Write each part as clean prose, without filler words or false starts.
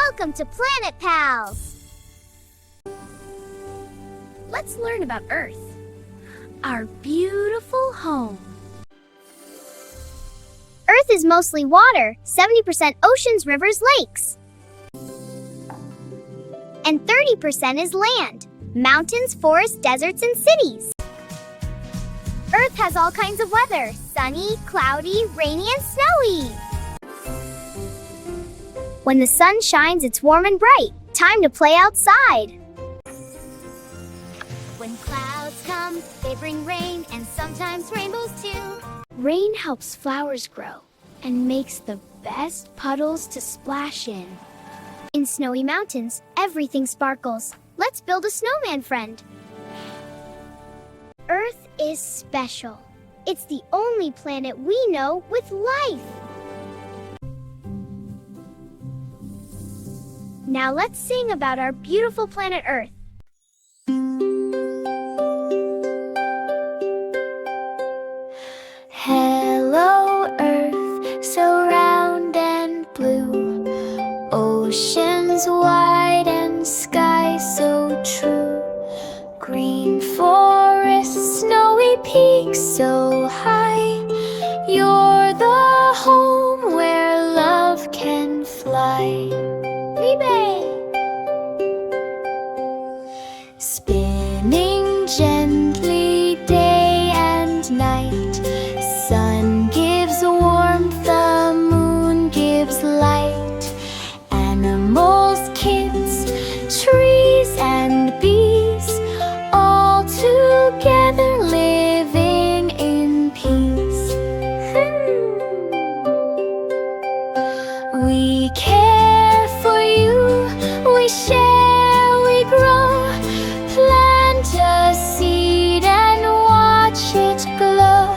Welcome to Planet Pals! Let's learn about Earth, our beautiful home. Earth is mostly water, 70% oceans, rivers, lakes. And 30% is land, mountains, forests, deserts, and cities. Earth has all kinds of weather, sunny, cloudy, rainy, and snowy. When the sun shines, it's warm and bright. Time to play outside. When clouds come, they bring rain and sometimes rainbows too. Rain helps flowers grow and makes the best puddles to splash in. In snowy mountains, everything sparkles. Let's build a snowman friend. Earth is special. It's the only planet we know with life. Now let's sing about our beautiful planet Earth. Hello, Earth, so round and blue. Oceans wide and sky so true. Green forests, snowy peaks so high. You're the home where love can fly. Spinning gently day and night. Sun gives warmth, the moon gives light. Animals, kids, trees and bees, all together living in peace. We care for you, we share, we grow. Plant a seed and watch it glow.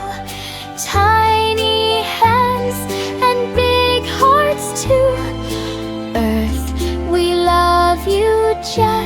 Tiny hands and big hearts too. Earth, we love you just